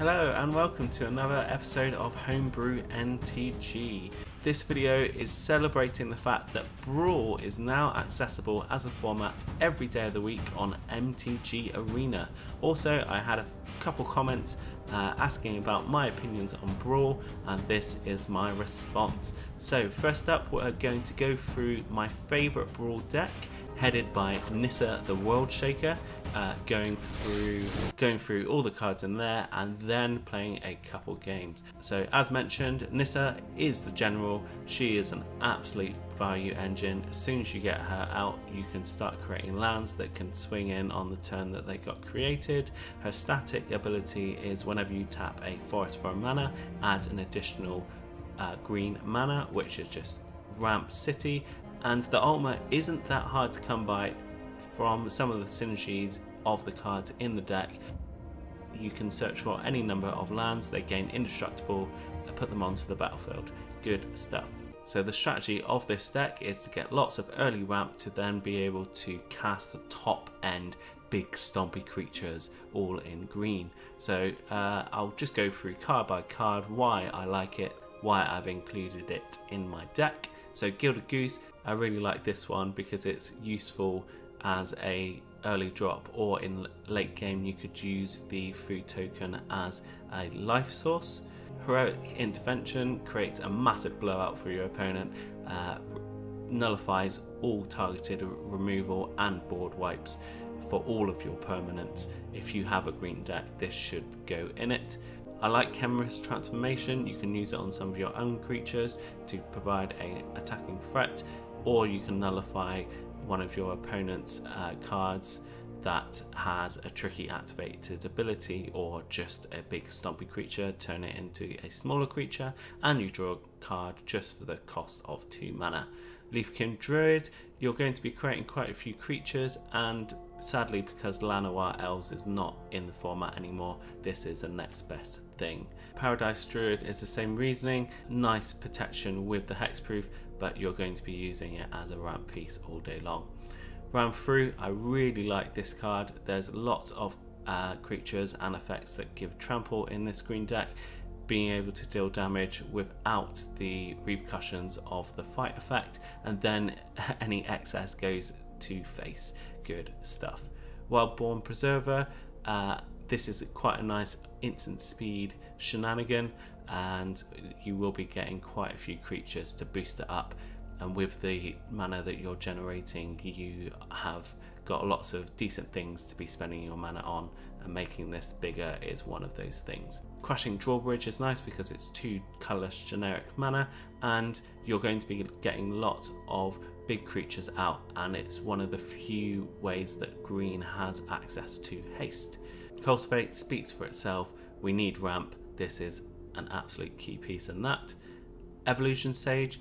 Hello and welcome to another episode of Homebrew MTG. This video is celebrating the fact that Brawl is now accessible as a format every day of the week on MTG Arena. Also, I had a couple comments asking about my opinions on Brawl, and this is my response. So first up, we're going to go through my favourite Brawl deck, headed by Nissa the World Shaker, going through all the cards in there and then playing a couple games. So as mentioned, Nissa is the general. She is an absolute value engine. As soon as you get her out, you can start creating lands that can swing in on the turn that they got created. Her static ability is whenever you tap a forest for a mana, add an additional green mana, which is just ramp city. And the ultimate isn't that hard to come by from some of the synergies of the cards in the deck. You can search for any number of lands, they gain indestructible, and put them onto the battlefield. Good stuff. So the strategy of this deck is to get lots of early ramp to then be able to cast the top end big stompy creatures all in green. So I'll just go through card by card why I like it, why I've included it in my deck. So Gilded Goose, I really like this one because it's useful as a early drop, or in late game you could use the food token as a life source. Heroic Intervention creates a massive blowout for your opponent, nullifies all targeted removal and board wipes for all of your permanents. If you have a green deck, this should go in it. I like Chemist Transformation. You can use it on some of your own creatures to provide an attacking threat, or you can nullify one of your opponent's cards that has a tricky activated ability, or just a big stompy creature, turn it into a smaller creature and you draw a card just for the cost of 2 mana. Leafkin Druid, you're going to be creating quite a few creatures, and sadly because Llanowar Elves is not in the format anymore, this is the next best thing. Paradise Druid is the same reasoning, nice protection with the hexproof, but you're going to be using it as a ramp piece all day long. Ram Through, I really like this card. There's lots of creatures and effects that give trample in this green deck. Being able to deal damage without the repercussions of the fight effect, and then any excess goes to face. Good stuff. Wildborn Preserver, this is quite a nice instant speed shenanigan, and you will be getting quite a few creatures to boost it up, and with the mana that you're generating you have got lots of decent things to be spending your mana on, and making this bigger is one of those things. Crushing Drawbridge is nice because it's 2 colourless generic mana, and you're going to be getting lots of big creatures out, and it's one of the few ways that green has access to haste. Cultivate speaks for itself. We need ramp. This is an absolute key piece in that. Evolution Sage,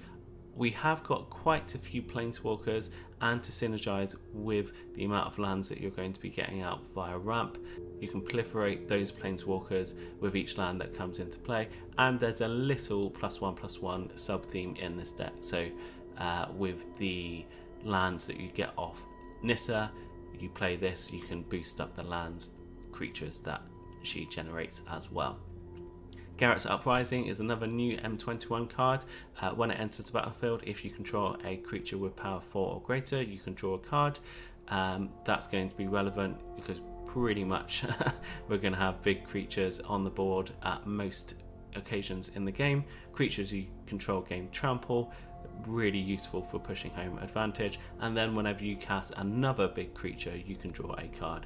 we have got quite a few planeswalkers, and to synergize with the amount of lands that you're going to be getting out via ramp, you can proliferate those planeswalkers with each land that comes into play, and there's a little +1/+1 sub theme in this deck. So with the lands that you get off Nissa, you play this, you can boost up the lands creatures that she generates as well. Garrett's Uprising is another new M21 card. When it enters the battlefield, if you control a creature with power 4 or greater, you can draw a card. That's going to be relevant because pretty much we're going to have big creatures on the board at most occasions in the game. Creatures you control gain trample, really useful for pushing home advantage, and then whenever you cast another big creature you can draw a card.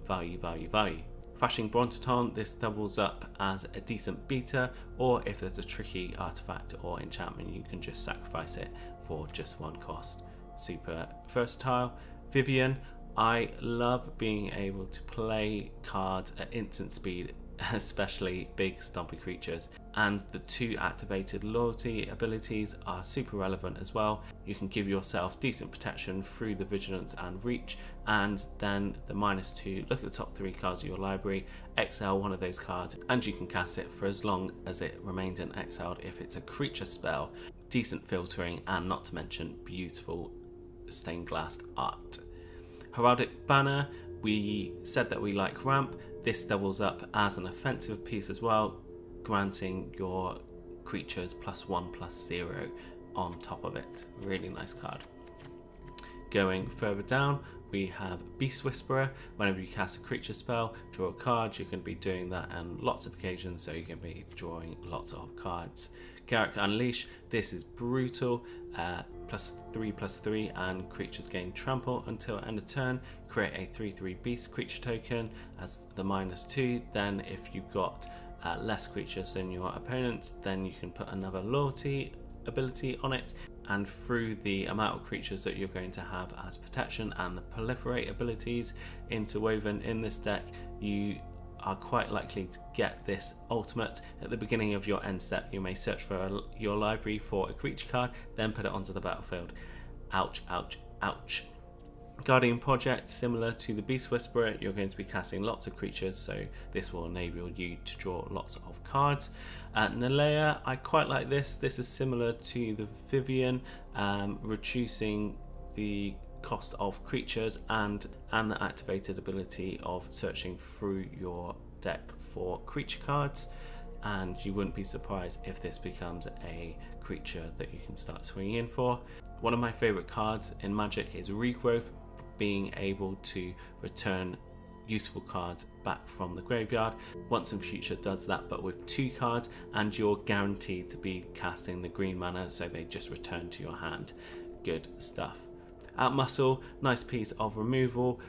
Value, value, value. Flashing Brontoton, this doubles up as a decent beta, or if there's a tricky artifact or enchantment you can just sacrifice it for just 1 cost. Super versatile. Vivian, I love being able to play cards at instant speed, especially big stompy creatures, and the 2 activated loyalty abilities are super relevant as well. You can give yourself decent protection through the vigilance and reach, and then the -2, look at the top 3 cards of your library, exile one of those cards, and you can cast it for as long as it remains in exiled if it's a creature spell. Decent filtering, and not to mention beautiful stained glass art. Heraldic Banner, we said that we like ramp. This doubles up as an offensive piece as well, granting your creatures +1/+0 on top of it. Really nice card. Going further down, we have Beast Whisperer. Whenever you cast a creature spell, draw a card. You can be doing that on lots of occasions, so you can be drawing lots of cards. Garruk Unleash. This is brutal. +3/+3, and creatures gain trample until end of turn. Create a 3/3 beast creature token as the -2. Then if you've got less creatures than your opponents, then you can put another loyalty ability on it, and through the amount of creatures that you're going to have as protection and the proliferate abilities interwoven in this deck, you are quite likely to get this ultimate. At the beginning of your end step, you may search for your library for a creature card, then put it onto the battlefield. Ouch, ouch, ouch. Guardian Project, similar to the Beast Whisperer, you're going to be casting lots of creatures, so this will enable you to draw lots of cards. Nalea, I quite like this. This is similar to the Vivian, reducing the cost of creatures and the activated ability of searching through your deck for creature cards. And you wouldn't be surprised if this becomes a creature that you can start swinging in for. One of my favorite cards in Magic is Regrowth, being able to return useful cards back from the graveyard. Once and Future does that, but with 2 cards, and you're guaranteed to be casting the green mana, so they just return to your hand. Good stuff. Outmuscle, nice piece of removal,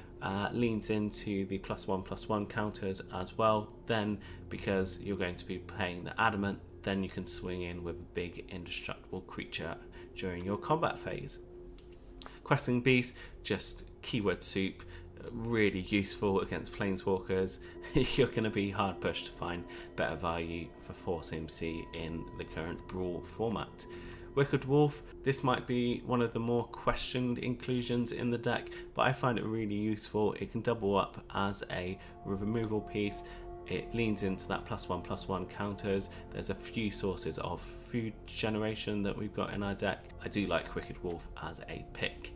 leans into the +1/+1 counters as well. Then, because you're going to be playing the Adamant, then you can swing in with a big indestructible creature during your combat phase. Questing Beast, just keyword soup, really useful against planeswalkers. You're going to be hard pushed to find better value for Force MC in the current Brawl format. Wicked Wolf, this might be one of the more questioned inclusions in the deck, but I find it really useful. It can double up as a removal piece. It leans into that +1/+1 counters. There's a few sources of food generation that we've got in our deck. I do like Wicked Wolf as a pick.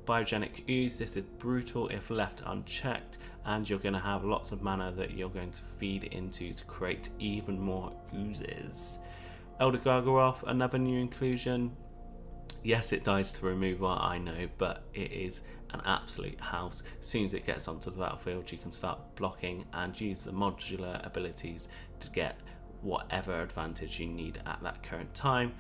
Biogenic Ooze, this is brutal if left unchecked, and you're going to have lots of mana that you're going to feed into to create even more oozes. Elder Gargaroth, another new inclusion. Yes, it dies to removal, I know, but it is an absolute house. As soon as it gets onto the battlefield, you can start blocking and use the modular abilities to get whatever advantage you need at that current time.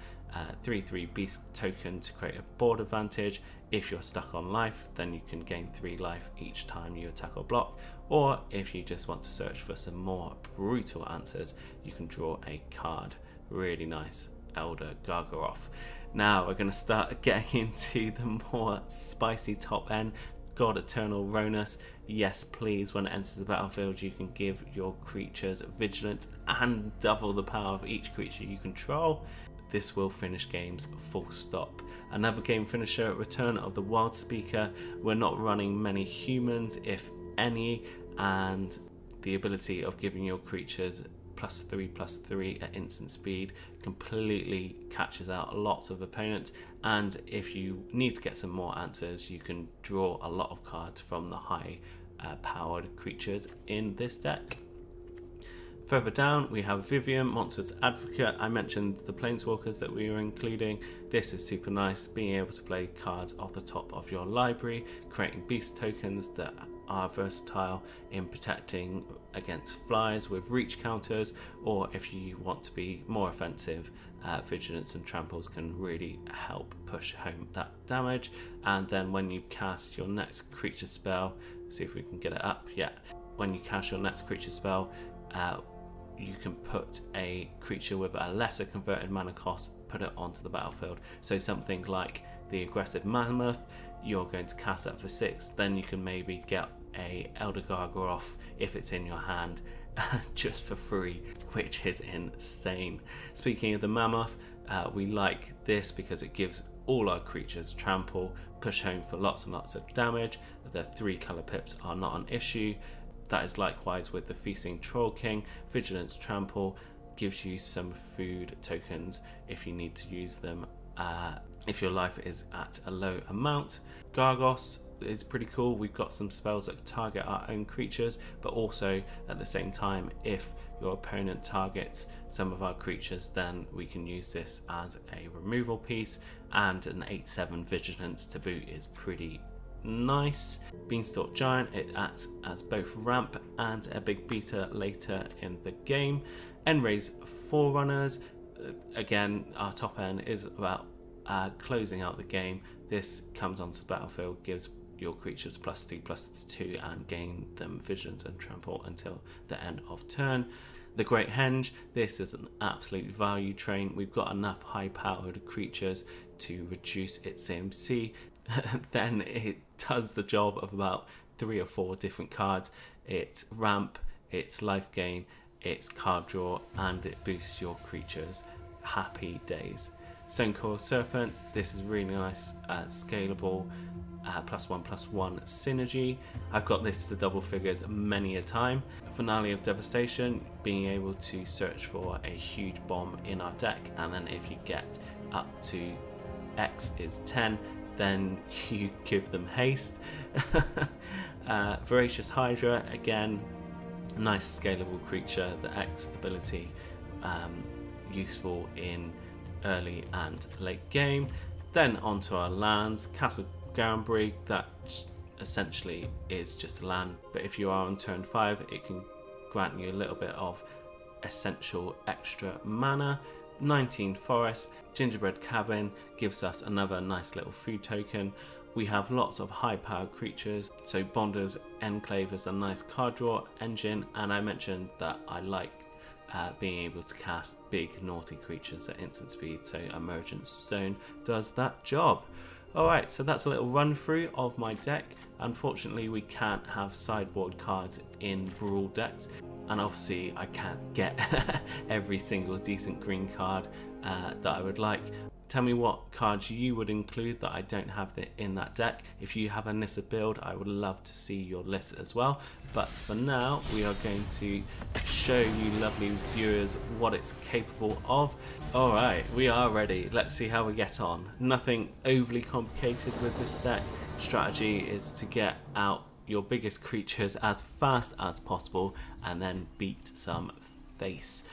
3/3 beast token to create a board advantage. If you're stuck on life, then you can gain 3 life each time you attack or block, or if you just want to search for some more brutal answers, you can draw a card. Really nice Elder Gargaroth. Now we're going to start getting into the more spicy top end. God Eternal Ronus, yes please, when it enters the battlefield you can give your creatures vigilance and double the power of each creature you control. This will finish games full stop. Another game finisher, Return of the Wild Speaker. We're not running many humans, if any, and the ability of giving your creatures +3/+3 at instant speed completely catches out lots of opponents, and if you need to get some more answers, you can draw a lot of cards from the high powered creatures in this deck. Further down we have Vivian, Monsters Advocate. I mentioned the Planeswalkers that we were including. This is super nice, being able to play cards off the top of your library, creating beast tokens that are versatile in protecting against flies with reach counters, or if you want to be more offensive, vigilance and tramples can really help push home that damage. And then when you cast your next creature spell, see if we can get it up, yeah, when you cast your next creature spell, you can put a creature with a lesser converted mana cost, put it onto the battlefield. So something like the Aggressive Mammoth, you're going to cast that for 6, then you can maybe get a Elder Gargaroth if it's in your hand just for free, which is insane. Speaking of the Mammoth, we like this because it gives all our creatures trample, push home for lots and lots of damage. The 3 color pips are not an issue. That is likewise with the Feasting Troll King. Vigilance Trample gives you some food tokens if you need to use them if your life is at a low amount. Gargos, is pretty cool. We've got some spells that target our own creatures, but also at the same time, if your opponent targets some of our creatures, then we can use this as a removal piece, and an 8/7 vigilance to boot is pretty nice. Beanstalk Giant, it acts as both ramp and a big beater later in the game. Enray's Forerunners, again, our top end is about closing out the game. This comes onto the battlefield, gives your creatures +2/+2 and gain them vigilance and trample until the end of turn. The Great Henge, this is an absolute value train. We've got enough high powered creatures to reduce its CMC. Then it does the job of about 3 or 4 different cards. It's ramp, it's life gain, it's card draw, and it boosts your creatures. Happy days. Stonecoil Serpent, this is really nice, scalable, +1/+1 synergy. I've got this to double figures many a time. Finale of Devastation, being able to search for a huge bomb in our deck, and then if you get up to X is 10, then you give them haste. Voracious Hydra, again, nice scalable creature. The X ability useful in early and late game. Then onto our lands. Castle Garenbrig, that essentially is just a land, but if you are on turn 5, it can grant you a little bit of essential extra mana. 19 Forest. Gingerbread Cabin gives us another nice little food token. We have lots of high powered creatures, so Bonder's Enclave is a nice card draw engine, and I mentioned that I like being able to cast big naughty creatures at instant speed, so Emergent Stone does that job. Alright, so that's a little run through of my deck. Unfortunately, we can't have sideboard cards in Brawl decks, and obviously I can't get every single decent green card that I would like. Tell me what cards you would include that I don't have in that deck. If you have a Nissa build, I would love to see your list as well. But for now, we are going to show you lovely viewers what it's capable of. Alright, we are ready. Let's see how we get on. Nothing overly complicated with this deck. Strategy is to get out your biggest creatures as fast as possible and then beat some face.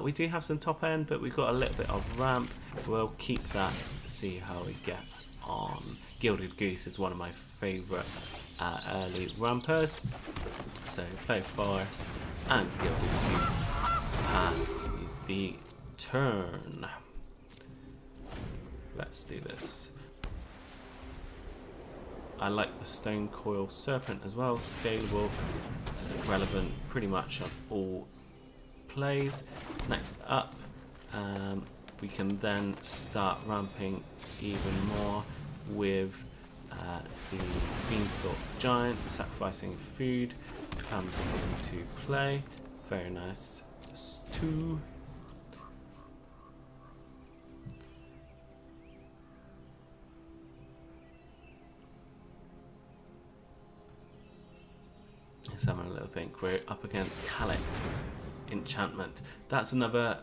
We do have some top end, but we've got a little bit of ramp. We'll keep that, see how we get on. Gilded Goose is one of my favourite early rampers. So play Forest and Gilded Goose pass the turn. Let's do this. I like the Stonecoil Serpent as well, scalable, relevant pretty much on all plays. Next up, we can then start ramping even more with the Beanstalk Giant. Sacrificing food comes into play. Very nice. Stew. Let's have a little think. We're up against Calyx Enchantment. That's another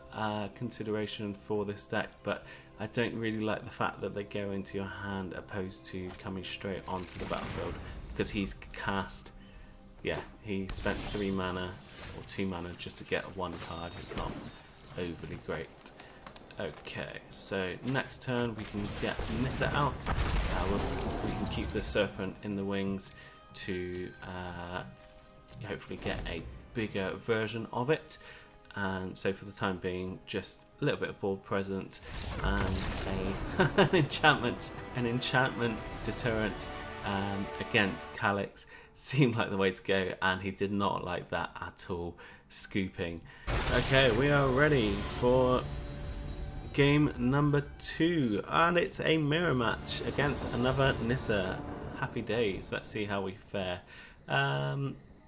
consideration for this deck, but I don't really like the fact that they go into your hand opposed to coming straight onto the battlefield, because he's cast, yeah, he spent 3 mana or 2 mana just to get 1 card. It's not overly great. Okay, so next turn we can get Nissa out. We can keep the Serpent in the wings to hopefully get a bigger version of it, and so for the time being, just a little bit of board present and an enchantment deterrent against Calyx seemed like the way to go, and he did not like that at all. Scooping. Okay, we are ready for game number 2, and it's a mirror match against another Nissa. Happy days. Let's see how we fare.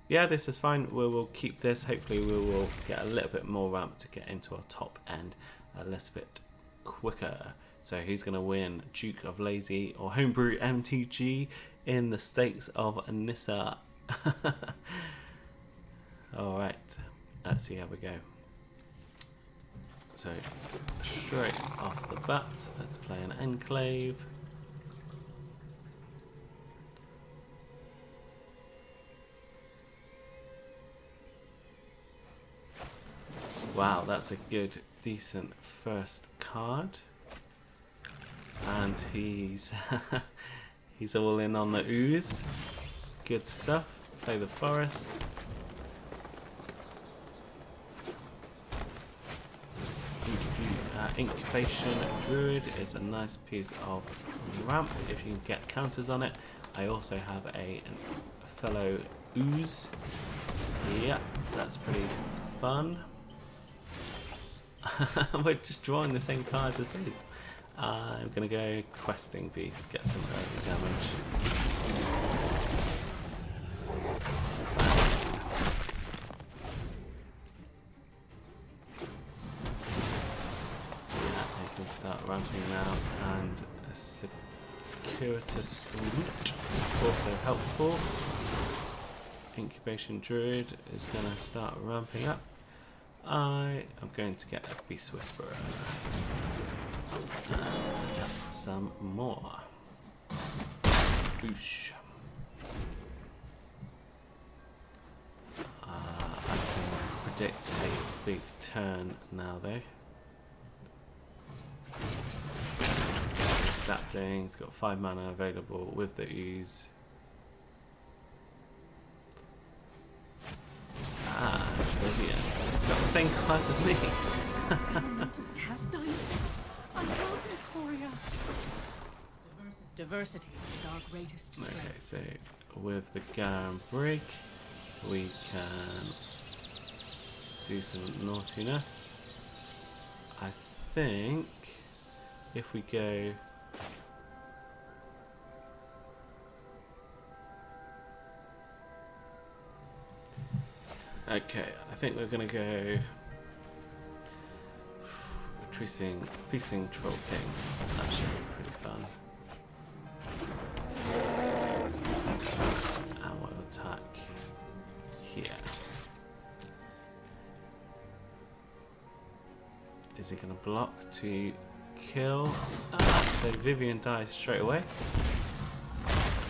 Yeah, this is fine. We will keep this. Hopefully we will get a little bit more ramp to get into our top end a little bit quicker. So who's going to win? Duke of Lazy or Homebrew MTG in the stakes of Nissa? Alright, let's see how we go. So straight off the bat, let's play an Enclave. Wow, that's a good, decent first card. And he's he's all in on the ooze. Good stuff. Play the forest. Incubation Druid is a nice piece of ramp if you can get counters on it. I also have a fellow ooze. Yeah, that's pretty fun. We're just drawing the same cards as him. I'm gonna go questing beast, get some early damage. Start ramping now, and a circuitous route also helpful. Incubation Druid is going to start ramping up. I am going to get a Beast Whisperer and some more. Boosh. I can predict a big turn now though. Adapting, it's got 5 mana available with the ooze. Ah, brilliant. It's got the same cards as me. Diversity is our greatest strength. Okay, so with the Garum Brig, we can do some naughtiness. I think if we go okay, I think we're gonna go Feasting Troll King. That should be pretty fun. And we'll attack here. Is he gonna block to kill? So Vivian dies straight away.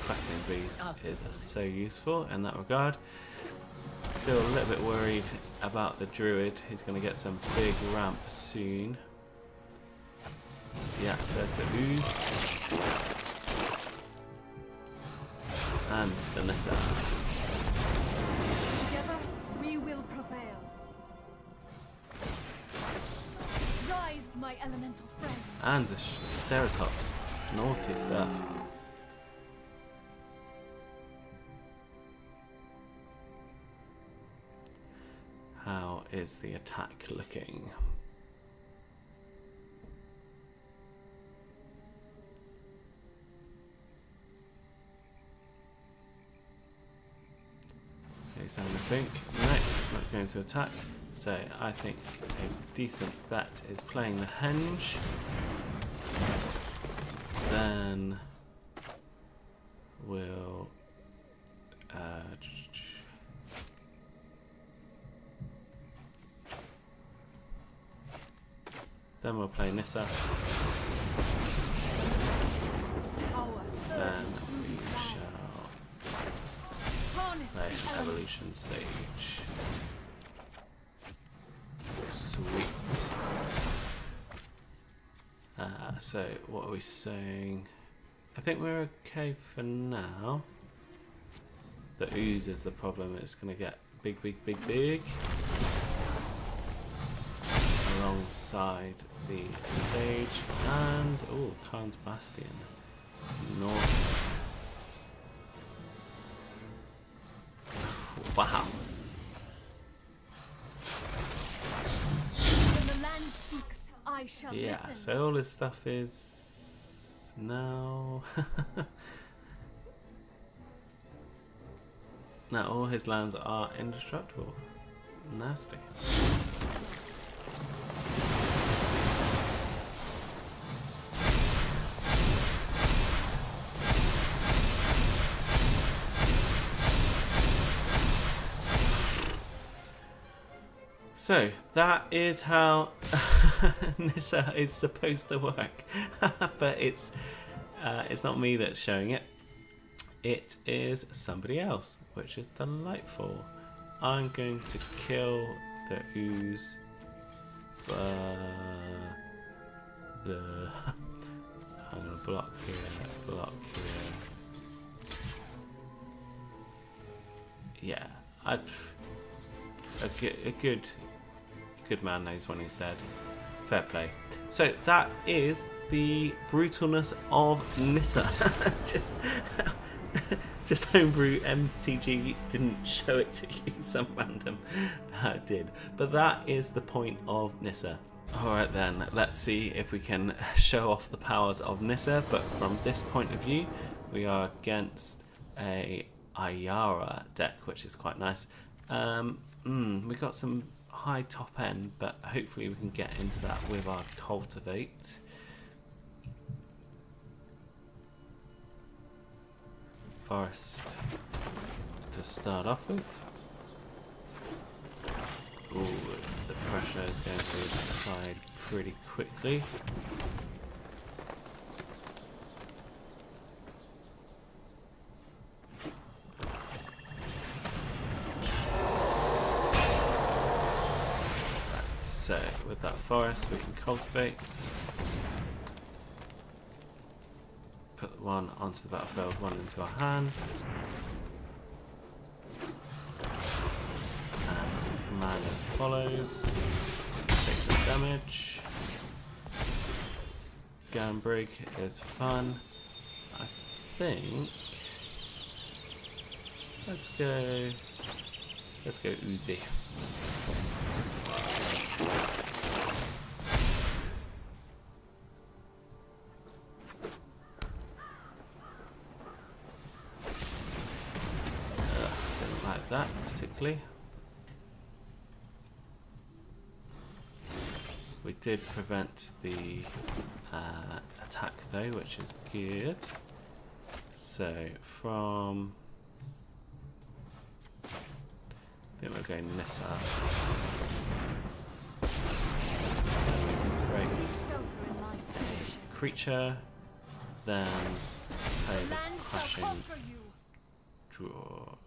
Questing Beast is so useful in that regard. Still a little bit worried about the Druid. He's going to get some big ramp soon. Yeah, there's the ooze. And the Nissa. Together we will prevail. Rise, my elemental friend. And the Ceratops. Naughty stuff. How is the attack looking? Okay, so I think no, it's not going to attack. So I think a decent bet is playing the henge. Then we'll then we'll play Nissa. Then we shall play Evolution Sage. Sweet. So what are we saying? I think we're okay for now. The ooze is the problem. It's going to get big, big, big, big. Alongside the Sage and oh, Khan's Bastion. North. Wow. When the land speaks, I shall listen. So all his stuff is now. Now all his lands are indestructible. Nasty. So that is how Nissa is supposed to work, but it's not me that's showing it. It is somebody else, which is delightful. I'm going to kill the ooze I'm gonna block here, block here. Yeah, a good man knows when he's dead. Fair play. So that is the brutalness of Nissa. Just Homebrew MTG didn't show it to you, some random did. But that is the point of Nissa. Alright then, let's see if we can show off the powers of Nissa, but from this point of view, we are against a Ayara deck, which is quite nice. We got some high top end, but hopefully we can get into that with our Cultivate. Forest to start off with. Ooh, the pressure is going to be applied pretty quickly. So with that forest we can cultivate. Put one onto the battlefield, one into our hand. And commander follows. Take some damage. Gun break is fun. I think let's go Uzi. Didn't like that particularly. We did prevent the attack though, which is good. So from, I think we're going Nissa. Great. Creature, then play the crashing draw.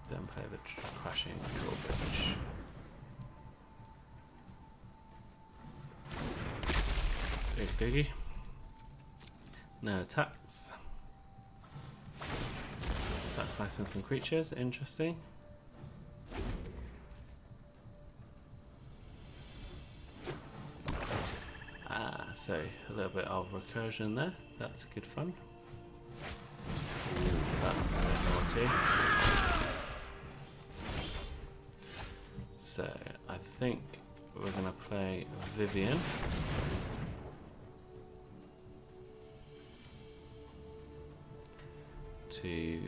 Then play the crashing drawbridge. Big diggy. No attacks. Sacrificing some creatures, interesting. So a little bit of recursion there. That's good fun. That's a bit naughty. So I think we're going to play Vivian. To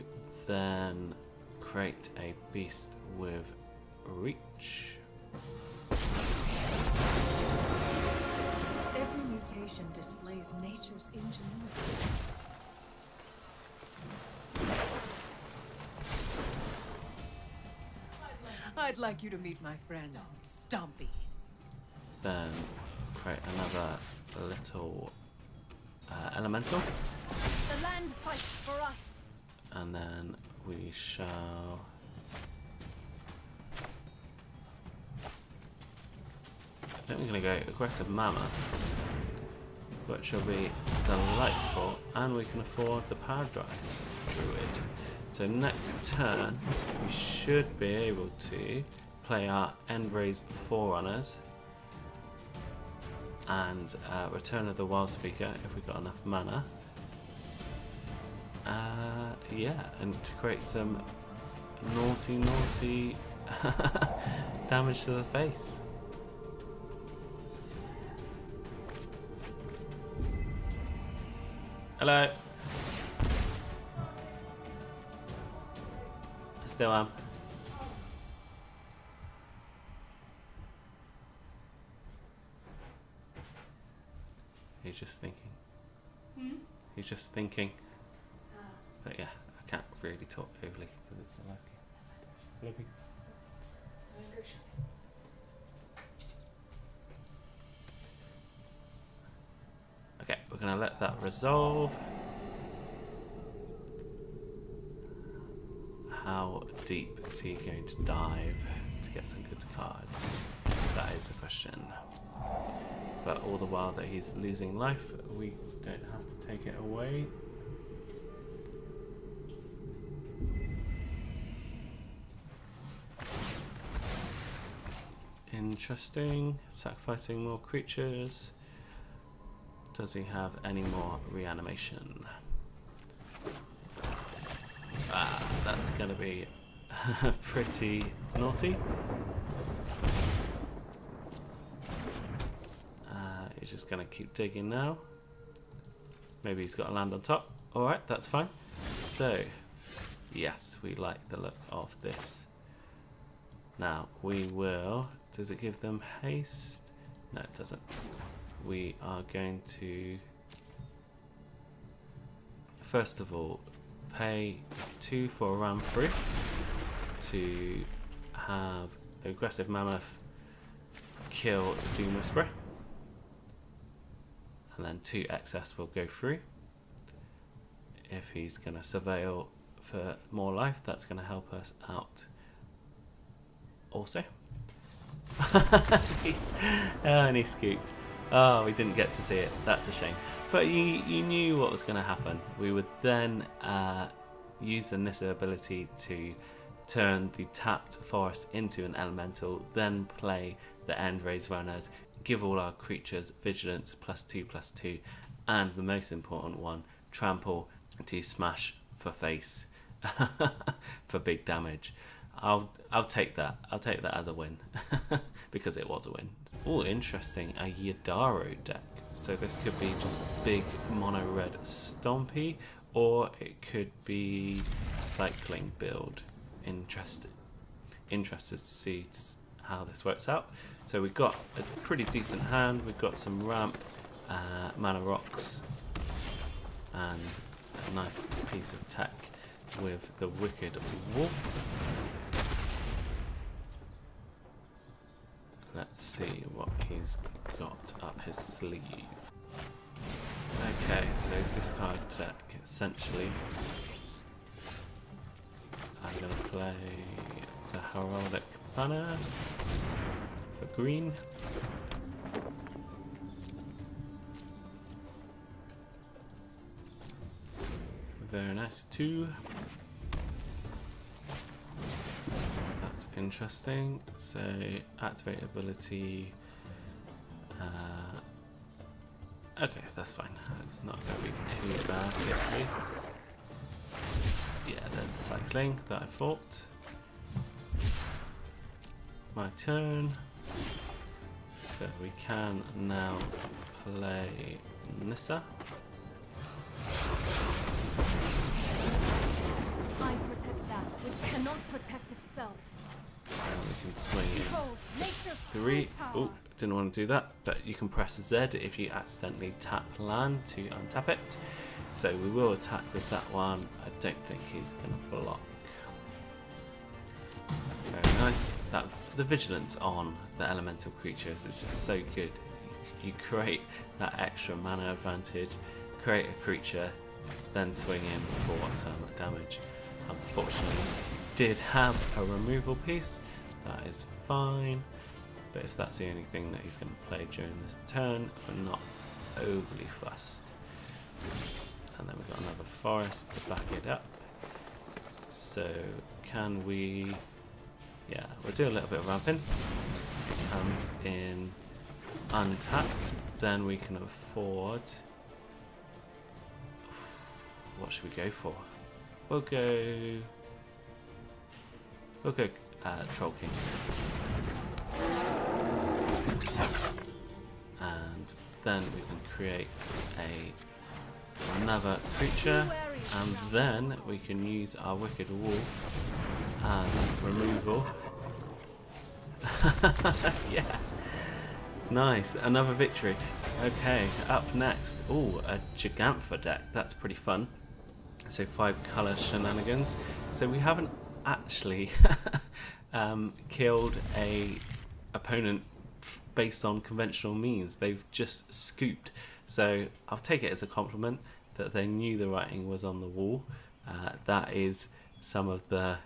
then create a beast with reach. Every mutation displays nature's ingenuity. I'd like you to meet my friend, Stompy. Then create another little elemental. The land fights for us. And then we shall I think we're going to go aggressive mammoth, which will be delightful, and we can afford the Paradise Druid. So next turn we should be able to play our Endraze Forerunners and Return of the Wild Speaker if we've got enough mana. Yeah, and to create some naughty damage to the face. Hello. I still am. He's just thinking. He's just thinking. But yeah, I can't really talk overly because it's a lucky. Okay, we're gonna let that resolve. how deep is he going to dive to get some good cards? That is the question. But all the while that he's losing life, we don't have to take it away. Interesting. Sacrificing more creatures. Does he have any more reanimation? Ah, that's going to be pretty naughty. He's just going to keep digging now. Maybe he's got a land on top. Alright, that's fine. So, yes, we like the look of this. Now, we will... Does it give them haste? No, it doesn't. We are going to... First of all, pay 2 for a round 3 to have the aggressive mammoth kill the Doom Whisperer. And then 2 excess will go through. If he's going to surveil for more life, that's going to help us out also. And he scooped. Oh, we didn't get to see it. That's a shame. But you knew what was going to happen. We would then use the Nissa ability to turn the tapped forest into an elemental, then play the end raise runners, give all our creatures vigilance +2/+2, and the most important one, trample to smash for face for big damage. I'll take that. I'll take that as a win because it was a win. Oh, interesting, a Yadaro deck. So this could be just big mono red stompy, or it could be cycling build. Interested to see how this works out. So we've got a pretty decent hand. We've got some ramp, mana rocks, and a nice piece of tech with the Wicked Wolf. Let's see what he's got up his sleeve. Okay, so discard deck essentially. I'm going to play the Heraldic Banner for green. Very nice, 2. That's interesting. So activate ability. Okay, that's fine. It's not going to be too bad, hopefully. Yeah, there's the cycling that I thought. My turn. So we can now play Nissa. I protect that which cannot protect itself. And we can swing in Behold, nature's 3. power. Oh, didn't want to do that, but you can press Z if you accidentally tap land to untap it. So we will attack with that one. I don't think he's going to block. Very nice. The vigilance on the elemental creatures is just so good. You create that extra mana advantage, create a creature, then swing in for some damage. Unfortunately, did have a removal piece. That is fine. But if that's the only thing that he's going to play during this turn, we're not overly fussed. And then we've got another forest to back it up. So can we... Yeah, we'll do a little bit of ramping. It comes in untapped. Then we can afford... What should we go for? We'll go Troll King. And then we can create another creature, and then we can use our Wicked Wolf as removal. Yeah, nice, another victory. Okay, up next, oh, a Gigantha deck. That's pretty fun. So 5 colour shenanigans. So we haven't actually killed a opponent based on conventional means. They've just scooped. So I'll take it as a compliment that they knew the writing was on the wall. That is some of the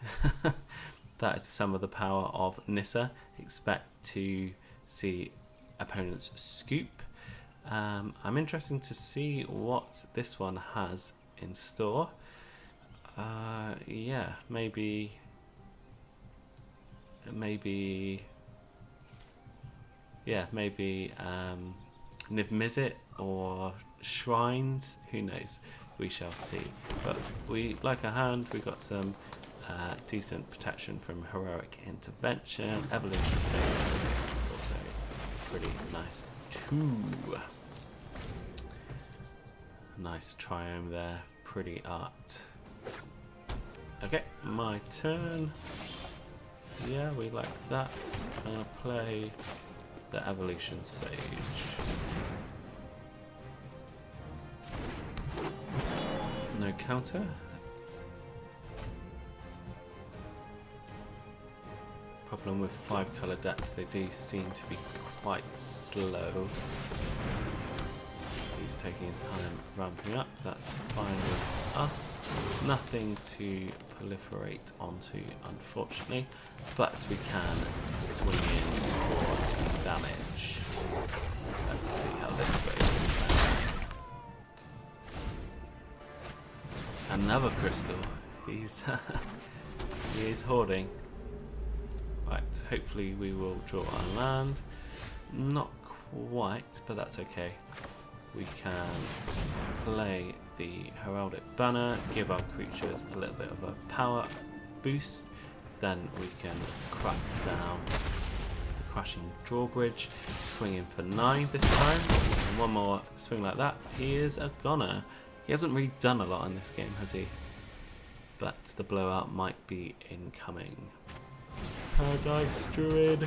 that is some of the power of Nissa. Expect to see opponents scoop. I'm interested to see what this one has in store. Yeah, maybe Niv Mizzet or Shrines, who knows, we shall see. But we like a hand, we got some decent protection from Heroic Intervention, Evolution Save, it's also pretty nice too. Nice triome there, pretty art. Okay, my turn. Yeah, we like that. I'll play the Evolution Sage. No counter. Problem with 5-colour decks, they do seem to be quite slow. He's taking his time ramping up, that's fine with us. Nothing to proliferate onto, unfortunately, but we can swing in for some damage. Let's see how this goes. Another crystal. He's he is hoarding. Right, hopefully we will draw our land. Not quite, but that's okay. We can play the Heraldic Banner, give our creatures a little bit of a power boost, then we can crack down the Crashing Drawbridge, swing in for 9 this time, and one more swing like that. He is a goner. He hasn't really done a lot in this game, has he? But the blowout might be incoming. Paradise Druid.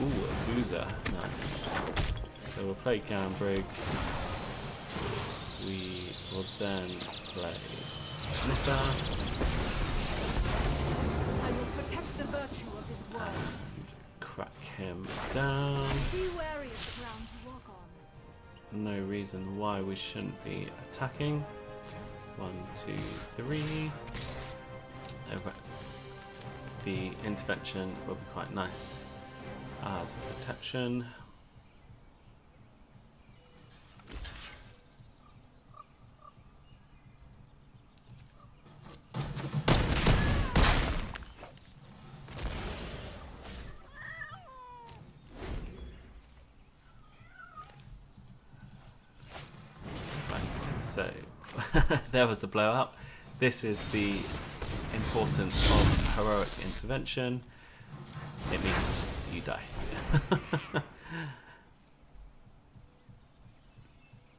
Ooh, Azusa, nice. So we'll play Gambrig. We will then play Nissa. I will protect the virtue of this world. And crack him down. Be wary of the ground you walk on. No reason why we shouldn't be attacking. 1, 2, 3. Over. The intervention will be quite nice as protection. So there was the blowout. This is the importance of Heroic Intervention. It means you die.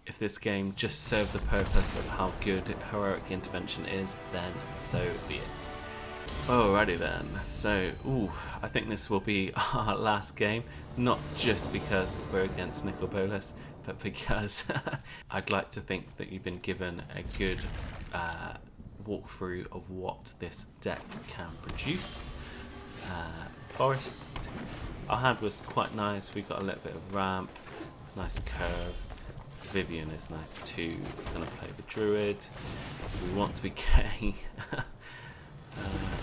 If this game just served the purpose of how good Heroic Intervention is, then so be it. Alrighty then, so I think this will be our last game, not just because we're against Nicol Bolas, but because I'd like to think that you've been given a good walkthrough of what this deck can produce. Forest, our hand was quite nice, we got a little bit of ramp, nice curve. Vivian is nice too. We're going to play the Druid. We want to be getting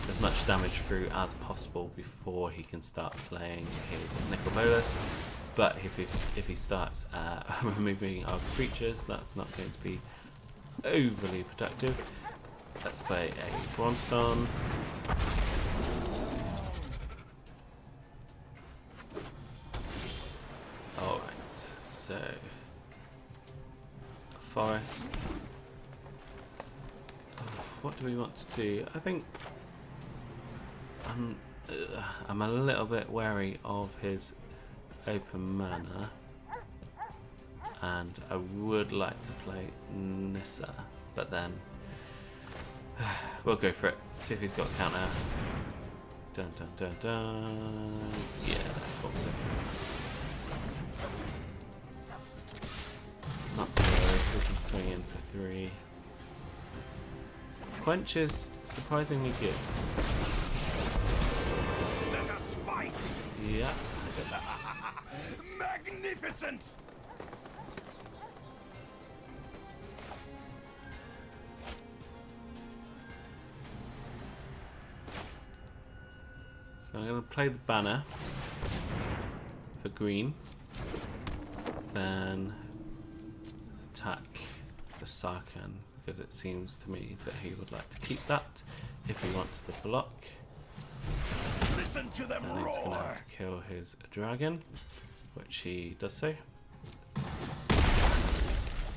as much damage through as possible before he can start playing his Nicol Bolas. But if he starts removing our creatures, that's not going to be overly productive. Let's play a Bronstone. Alright, so Forest. What do we want to do? I think I'm a little bit wary of his open mana, and I would like to play Nissa, but then we'll go for it. See if he's got a counter. Dun dun dun dun. Yeah, I thought so. Not to worry, we can swing in for 3. Quench is surprisingly good. Let us fight. Yeah. Magnificent. So I'm going to play the banner for green, then attack the Sarkhan, because it seems to me that he would like to keep that if he wants to block. Listen to them And he's going to roar. have to kill his dragon, which he does so.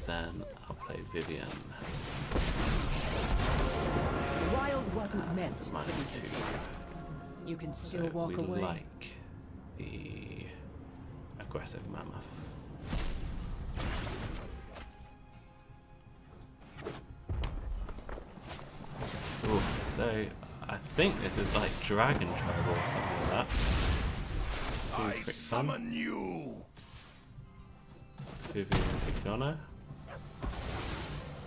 Then I'll play Vivian. The wild wasn't meant to be -2. contained. You can still So walk we away. like the aggressive mammoth. Oof, so I think this is like Dragon Tribal or something like that. Seems I pretty fun. summon you. Vivian's a gunner.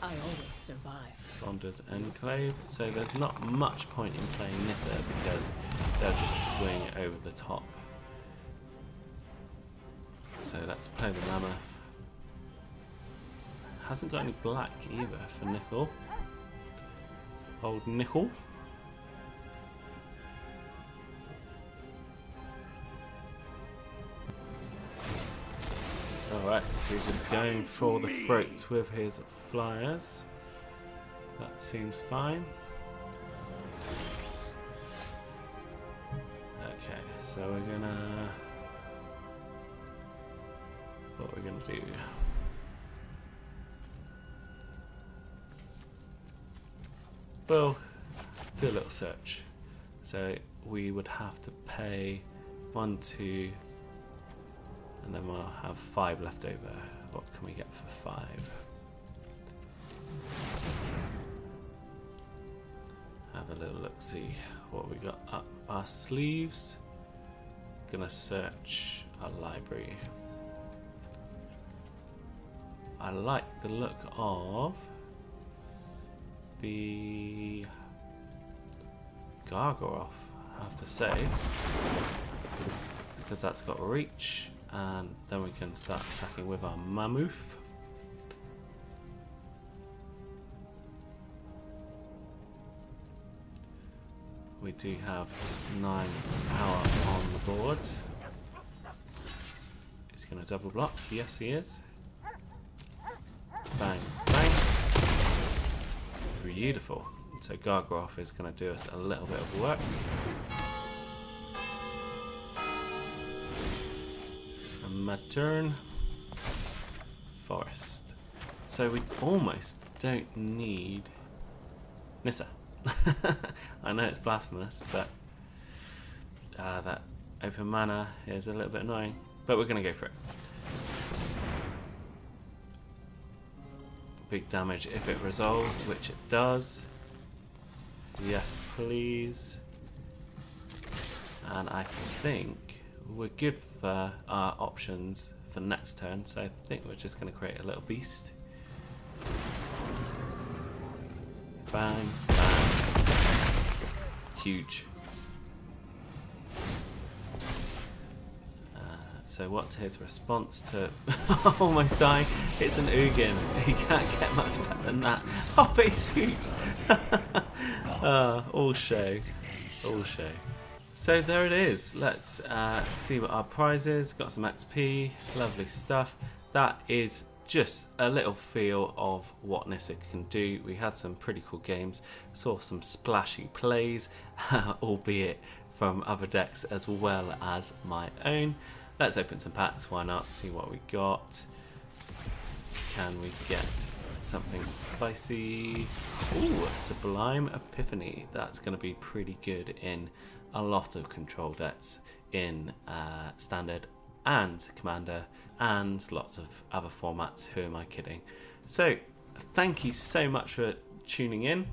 I always survive. Fonda's Enclave. So there's not much point in playing Nissa because they'll just swing over the top. So let's play the mammoth. Hasn't got any black either for Nickel. Old Nickel. Alright, so he's just going for the throat with his flyers. That seems fine. Okay, so we're gonna... What we're gonna do? Well, do a little search. So we would have to pay 1, 2, and then we'll have 5 left over. What can we get for 5? Have a little look, see what we got up our sleeves. Gonna search our library. I like the look of the Gargoroth, I have to say, because that's got reach, and then we can start attacking with our Mammoth. We do have 9 power on the board. He's going to double block. Yes, he is. Bang, bang. Beautiful. So Gargoroth is going to do us a little bit of work. And my turn. Forest. So we almost don't need Nissa. I know it's blasphemous, but that open mana is a little bit annoying. But we're going to go for it. Big damage if it resolves, which it does. Yes, please. And I think we're good for our options for next turn, so I think we're just going to create a little beast. Bang, bang. Huge. So what's his response to almost dying? It's an Ugin. He can't get much better than that. Oh, but he scoops. All show. All show. So there it is. Let's see what our prize is. Got some XP. Lovely stuff. That is just a little feel of what Nissa can do. We had some pretty cool games. Saw some splashy plays, albeit from other decks as well as my own. Let's open some packs, why not? See what we got. Can we get something spicy? Ooh, Sublime Epiphany. That's going to be pretty good in a lot of control decks in Standard and Commander and lots of other formats. Who am I kidding? So, thank you so much for tuning in.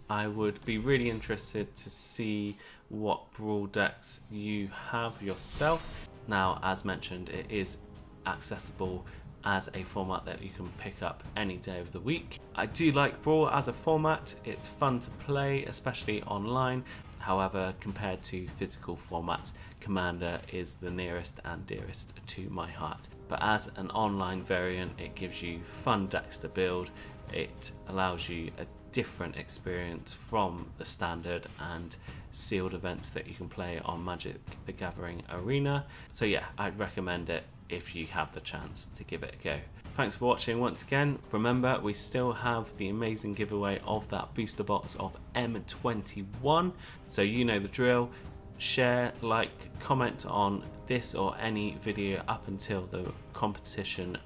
I would be really interested to see what Brawl decks you have yourself. Now, as mentioned, it is accessible as a format that you can pick up any day of the week. I do like Brawl as a format. It's fun to play, especially online. However, compared to physical formats, Commander is the nearest and dearest to my heart. But as an online variant, it gives you fun decks to build. It allows you a different experience from the standard and sealed events that you can play on Magic the Gathering Arena. So yeah, I'd recommend it if you have the chance to give it a go. Thanks for watching once again. Remember, we still have the amazing giveaway of that booster box of M21, so you know the drill. Share, like, comment on this or any video up until the competition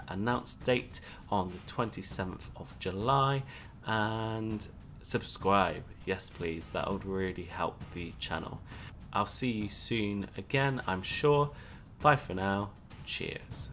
announced date on the 27th of July, and subscribe, yes please, that would really help the channel. I'll see you soon again, I'm sure. Bye for now, cheers.